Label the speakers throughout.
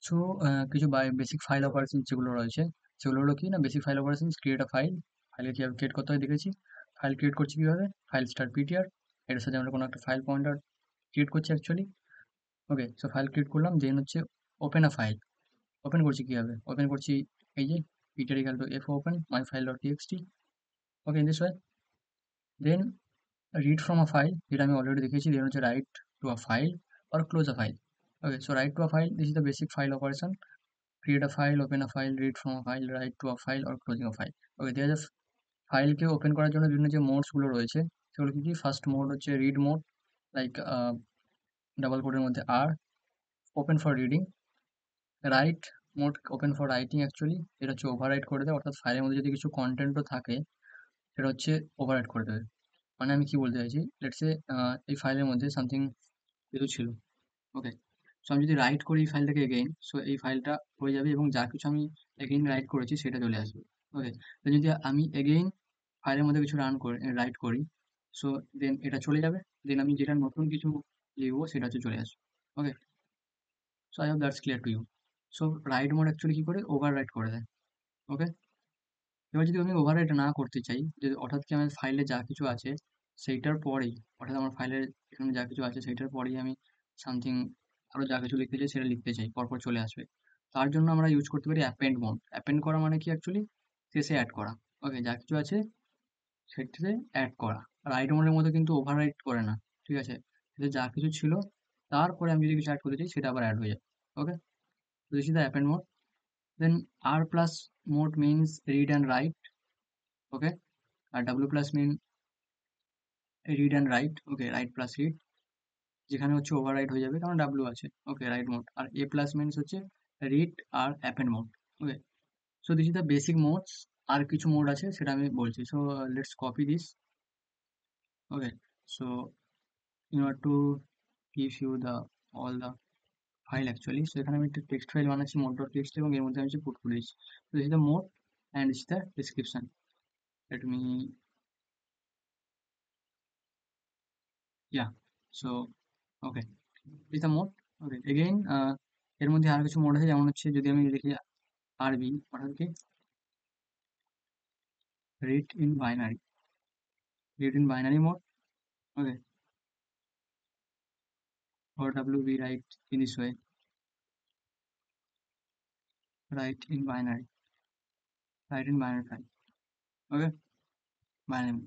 Speaker 1: So কিছু basic file operation যেগুলো রয়েছে সেগুলো হলো কি না, basic file operation create a file. ফাইলে কীভাবে ক্রিয়েট করতে হয় দেখেছি। ফাইল ক্রিয়েট করছি কীভাবে, ফাইল স্টার পিটিআর, এটার সাথে আমরা কোনো একটা ফাইল পয়েন্টার ক্রিয়েট করছি actually. Okay, so file create করলাম, দেন হচ্ছে ওপেন আ ফাইল। ওপেন করছি কীভাবে, ওপেন করছি এই যে PTR equal to F open my file dot TXT. Okay, in this way then read from a file, যেটা আমি অলরেডি দেখিয়েছি। দেন হচ্ছে write to a file or close a file. Okay, so write to a file, this is the basic file operation. Create a file, open a file, read from a file, write to a file or closing a file. Okay, there is a ফাইলকে open করার জন্য বিভিন্ন যে modes গুলো রয়েছে সেগুলো কি কি। ফার্স্ট মোড হচ্ছে রিড মোড, লাইক ডাবল কোডের মধ্যে r, open for reading. Write mode open for writing actually, এটা হচ্ছে ওভাররাইট করে দেয়, অর্থাৎ ফাইলের মধ্যে যদি কিছু কন্টেন্টও থাকে সেটা হচ্ছে ওভাররাইট করে দেবে। মানে আমি কি বলতে চাইছি, লেটস সে এই ফাইলের মধ্যে সামথিং কিছু ছিল। ওকে, সো আমি যদি রাইট করি এই ফাইলটাকে এগেইন, সো এই ফাইলটা হয়ে যাবে এবং যা কিছু আমি এগেইন রাইট করেছি সেটা চলে আসবে। ওকে, তো যদি আমি এগেইন ফাইলের মধ্যে কিছু রাইট করি, সো দেন এটা চলে যাবে। দেন আমি যেটা নতুন কিছু লিখবো সেটা হচ্ছে চলে আসবে। Okay, so I hope that's clear to you. So write mode actually কি করে, ওভার রাইট করে দেয়। ওকে, এবার যদি আমি ওভাররাইট না করতে চাই, যদি অর্থাৎ কি আমার ফাইলে যা কিছু আছে সেইটার পরেই, অর্থাৎ আমার ফাইলের এখানে যা কিছু আছে সেইটার পরেই আমি সামথিং আরো যা কিছু লিখতে চাই সেটা লিখতে চাই, পরপর চলে আসবে। তার জন্য আমরা ইউজ করতে পারি অ্যাপেন্ড মোড। অ্যাপেন্ড করা মানে কি অ্যাকচুয়ালি শেষে অ্যাড করা। ওকে, যা কিছু আছে সেটাতে অ্যাড করা। রাইট মোডের মধ্যে কিন্তু ওভাররাইট করে না, ঠিক আছে। এতে যা কিছু ছিল তারপরে আমি যদি কিছু অ্যাড করতে চাই সেটা আবার অ্যাড হয়ে যায়। ওকে, তো this is the append mode. Then r plus mode means read and write. Okay, r ডাব্লিউ plus mean read and write. Okay, write plus read, যেখানে হচ্ছে ওভাররাইট হয়ে যাবে কারণ ডাব্লিউ আছে। Okay, write mode. আর এ প্লাস মিনস হচ্ছে রিড আর append mode. Okay, so this is the basic modes. আর কিছু মোড আছে সেটা আমি বলছি। So let's copy this. Okay, so in order to give you the all the file actually, so এখানে আমি একটা টেক্সট ফাইল বানাচ্ছি মোড ডট টেক্সট, এবং এর মধ্যে আমি পুট করে দিচ্ছি। তো this is the mode and this is the description. Let me, yeah, so okay, is the mode. Okay, again এর মধ্যে আর কিছু মোড আছে, যেমন হচ্ছে যদি আমি লিখি আরবি, অর্থাৎ কি read in binary, read in binary mode. Okay, or wb write in this way, write in binary, write in binary file. Okay, binary.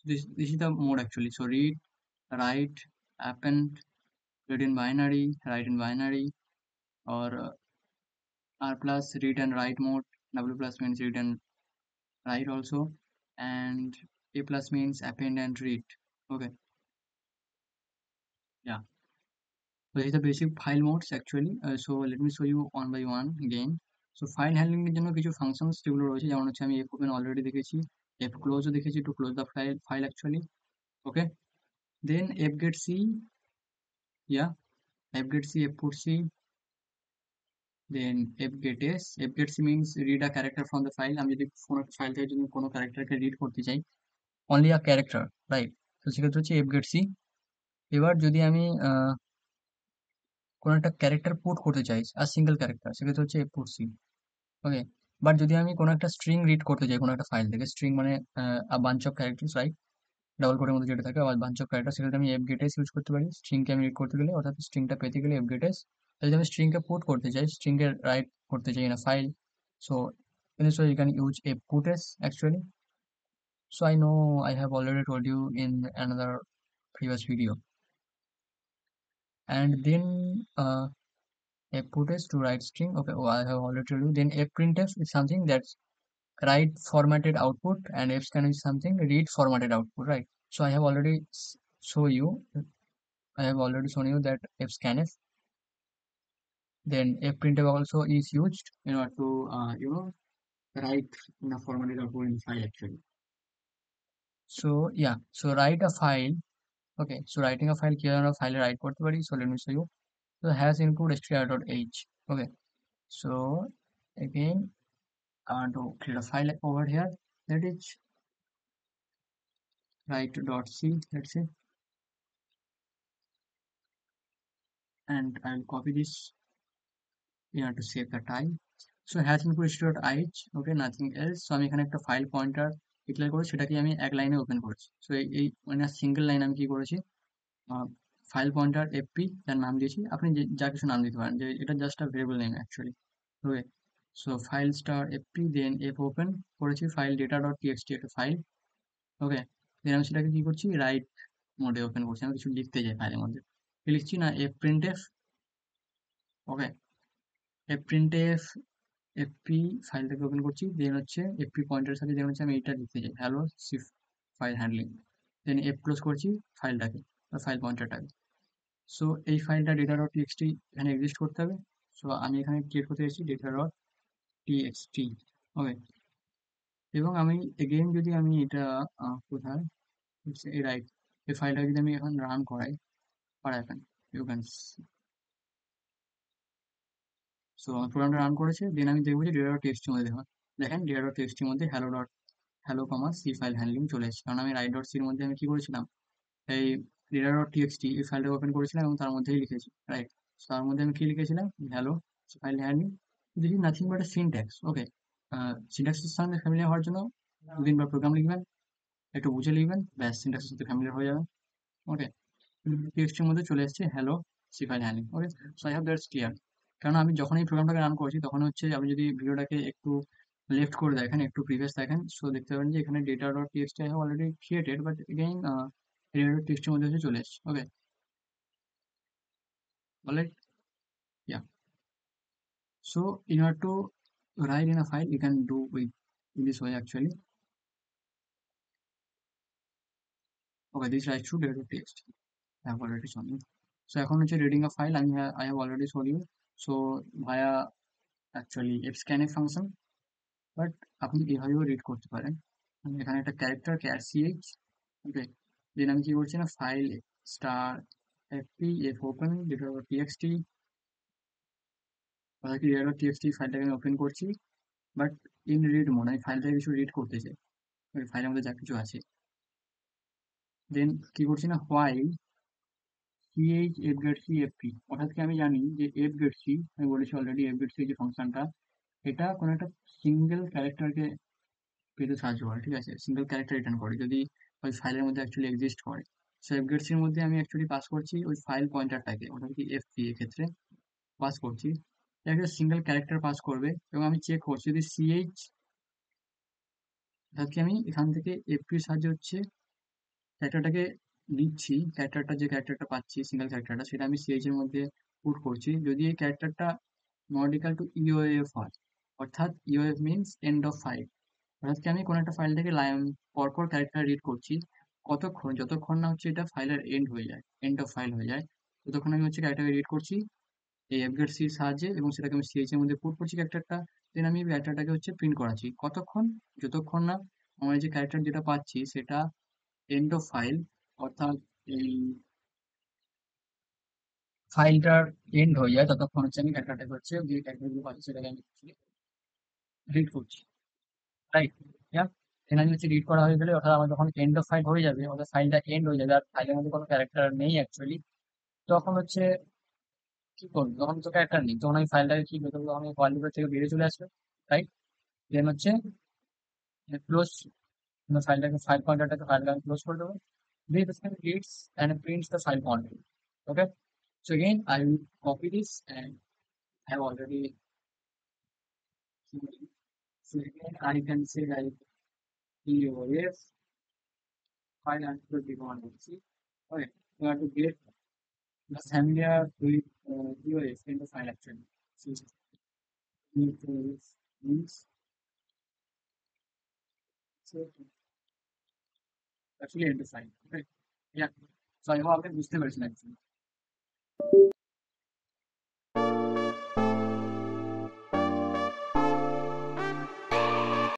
Speaker 1: This is the mode actually. So read, write, append, read in binary, write in binary, or r plus read and write mode. W plus means read and write also, and a plus means append and read. Okay, yeah, so these are the basic file modes actually. So let me show you one by one again. So file handling এর জন্য কিছু functions যেগুলো রয়েছে, যেমন হচ্ছে আমি fopen already দেখেছি, fclose ও দেখেছি to close the file actually. Okay, then fget c, yeah, fget c, fput c, then fget s. Fget c means read a character from the file. আমি যদি কোনো ফাইল থেকে যদি কোনো ক্যারেক্টারকে রিড করতে চাই, only a character, right? তো সেক্ষেত্রে হচ্ছে fget c। এবার যদি আমি কোনো একটা ক্যারেক্টার পুট করতে চাই, আর সিঙ্গেল ক্যারেক্টার, সেক্ষেত্রে হচ্ছে পুট সি। ওকে, বাট যদি আমি কোনো একটা স্ট্রিং রিড করতে চাই কোনো একটা ফাইল থেকে, স্ট্রিং মানে bunch of characters, right, double কোডের মধ্যে যেটা থাকে, আবার বাঞ্চ অফ ক্যারেক্টার, সেক্ষেত্রে আমি fgetS ইউজ করতে পারি স্ট্রিংকে আমি রিড করতে গেলে, অর্থাৎ স্ট্রিংটা পেতে গেলে fgetS। যদি আমি স্ট্রিংকে পুট করতে চাই, স্ট্রিংকে রাইট করতে চাই in a file, so in this way you can use fputS actually. So I know I have already told you in another previous video. And then fputS to write string. Okay, oh, I have already told you. Then fprintf is something that's write formatted output, and fscan is something read formatted output, right? So I have already show you, I have already shown you that fscanf. Then fprintf also is used in order to write in a formatted output in file actually. So yeah, so write a file. Okay, so writing a file here on a file write করতে পারি. So let me show you. So has include str.h. Okay, so again I want to create a file over here, that is write.c, let's say, and I'll copy this. you have to save the time. So hash input history.ih, okay, nothing else. So আমি এখানে একটা file pointer declare করে সেটাকে আমি এক লাইনে open করেছি। So এই মানে সিঙ্গেল লাইন আমি কি করেছি, ফাইল পয়েন্টার এফপি যার নাম দিয়েছি, আপনি যা কিছু নাম দিতে পারেন, যে এটা just a variable name actually. Okay, so file star FP then F open করেছি ফাইল ডেটা ডট টিএক্সটি একটা ফাইল। ওকে, দেন আমি সেটাকে কি করছি, রাইট মোডে ওপেন করছি, আমি কিছু লিখতে চাই ফাইলের মধ্যে, কি লিখছি না, f print f. Okay, f print f fp ফাইলটাকে ওপেন করছি, দেন হচ্ছে এফপি পয়েন্টারের সাথে দেন হচ্ছে আমি এইটা লিখতে চাই, হ্যালো সি ফাইল হ্যান্ডলিং, দেন এফ ক্লোজ করছি ফাইলটাকে, ফাইল পয়েন্টারটাকে। সো এই ফাইলটা ডেটা ডট টিএক্সটি এখানে এক্সিস্ট করতে হবে। সো আমি এখানে ক্রিয়েট করতে এসেছি ডেটা ডট টিএক্সটি। ওকে, এবং আমি এগেইন যদি আমি এটা কোথায়, এই রাইট, এই ফাইলটা যদি আমি এখন রান করাই, আর এখন ইউ ক্যান, সো আমার প্রোগ্রামটা রান করেছে, দেন আমি দেখবো যে ডেটা ডট টিএক্সটির মধ্যে দেখেন ডেটা ডট টিএক্সটির মধ্যে হ্যালো কমা সি ফাইল হ্যান্ডলিং চলে এসেছে, কারণ আমি রাইট ডট সির মধ্যে আমি কি করেছিলাম, এই ডেটা ডট টিএক্সটি এই ফাইলটা ওপেন করেছিলাম এবং তার মধ্যেই লিখেছি, রাইট। তার মধ্যে আমি কি লিখেছিলাম, hello file handling, this is nothing but a syntax. Okay, সিনট্যাক্সের সঙ্গে ফ্যামিলিয়ার হওয়ার জন্য দুদিনবার প্রোগ্রাম লিখবেন, একটু বুঝে লিখবেন, ব্যাস সিনট্যাক্সের সাথে ফ্যামিলিয়ার হয়ে যাবেন। ওকে, টেক্সটের মধ্যে চলে এসেছে hello C file handling. Okay, so I hope that's clear. কারণ আমি যখন এই প্রোগ্রামটাকে রান করেছি তখন হচ্ছে, আপনি যদি ভিডিওটাকে একটু লেফট করে দেখেন, একটু প্রিভিয়াস দেখেন, সো দেখতে পাবেন যে এখানে data dot TXT I have already created, but again data dot টিএক্সটির মধ্যে হচ্ছে চলে এসেছে। Okay, alright, yeah. So in order to write in a file, you can do with in this way actually. Okay, this writes to data text. I have already shown you. So এখন হচ্ছে reading a file, I have already shown you. So via actually fscanf function, but আপনি এভাবেও read করতে পারেন। এখানে একটা character cat ch, ওকে, then আমি কি করছি না, file star fp f open data.txt, অর্থাৎ data.txt ফাইলটাকে আমি ওপেন করছি, বাট ইন রিড মোড, আমি ফাইলটাকে কিছু রিড করতে চাই, ওই ফাইলের মধ্যে যা কিছু আছে। দেন কি করছি না, হোয়াইল ch fgetc fp, অর্থাৎ কি আমি জানি যে fgetc, আমি বলেছি অলরেডি fgetc যে ফাংশনটা, এটা কোনো একটা সিঙ্গেল ক্যারেক্টারকে পেতে সাহায্য করে, ঠিক আছে, সিঙ্গেল ক্যারেক্টার রিটার্ন করে যদি ওই ফাইলের মধ্যে অ্যাকচুয়ালি এক্সিস্ট করে। সো fgetc এর মধ্যে আমি অ্যাকচুয়ালি পাস করছি ওই ফাইল পয়েন্টারটাকে, অর্থাৎ কি fp এর ক্ষেত্রে পাস করছি, একটা সিঙ্গেল ক্যারেক্টার পাস করবে, এবং আমি চেক করছি যদি ch, অর্থাৎ কি আমি এখান থেকে fp এর সাহায্যে হচ্ছে ক্যারেক্টারটাকে নিচ্ছি, যে ক্যারেক্টারটা পাচ্ছি সিঙ্গেল ক্যারেক্টারটা, সেটা আমি সিএইচ এর মধ্যে পুট করছি, যদি এই ক্যারেক্টারটা নট ইকাল টু ইওএফ হয়, অর্থাৎ ইওএফ মিনস এন্ড অফ ফাইল, অর্থাৎ কি আমি কোনো একটা ফাইল থেকে লাইন পরপর ক্যারেক্টার রিড করছি, কতক্ষণ, যতক্ষণ না হচ্ছে এটা ফাইলের এন্ড হয়ে যায়, এন্ড অফ ফাইল হয়ে যায়, ততক্ষণ আমি হচ্ছে ক্যারেক্টারকে রিড করছি এই এফগেট সির সাহায্যে, এবং সেটাকে আমি সিএইচ এর মধ্যে পুট করছি ক্যারেক্টারটা, দেন আমি ক্যারেক্টারটাকে হচ্ছে প্রিন্ট করাচ্ছি, কতক্ষণ, যতক্ষণ না আমার যে ক্যারেক্টার যেটা পাচ্ছি সেটা এন্ড অফ ফাইল, অর্থাৎ এই ফাইলটার এন্ড হয়ে যায়, ততক্ষণ হচ্ছে আমি ক্যারেক্টারটাকে হচ্ছে যে ক্যারেক্টারগুলো পাচ্ছি সেটাকে আমি রিড করছি, রাইট, দেন আমি হচ্ছে রিড করা হয়ে গেলে, অর্থাৎ আমার যখন এন্ড অফ ফাইল হয়ে যাবে, অর্থাৎ ফাইলটা এন্ড হয়ে যাবে আর ফাইলের মধ্যে কোনো ক্যারেক্টার নেই অ্যাকচুয়ালি, তখন হচ্ছে কি করবো, তখন তো ক্যারেক্টার নেই, তখন আমি ফাইলটাকে কি করতে হবে, তখন আমি ফাইল থেকে বেরিয়ে চলে আসবে, রাইট, দেন হচ্ছে ক্লোজ, ফাইলটাকে ফাইল পয়েন্টারটাকে ফাইলটাকে ক্লোজ করে দেবো, this can reads and prints the file content. Okay, so again I will copy this and I have already, so again I can say like EOF file underscore dependency. Okay, you have to get the familiar with EOF in the file actually. So EOF means, so actually in the file. Okay, yeah. So I hope আপনি বুঝতে পেরেছেন actually.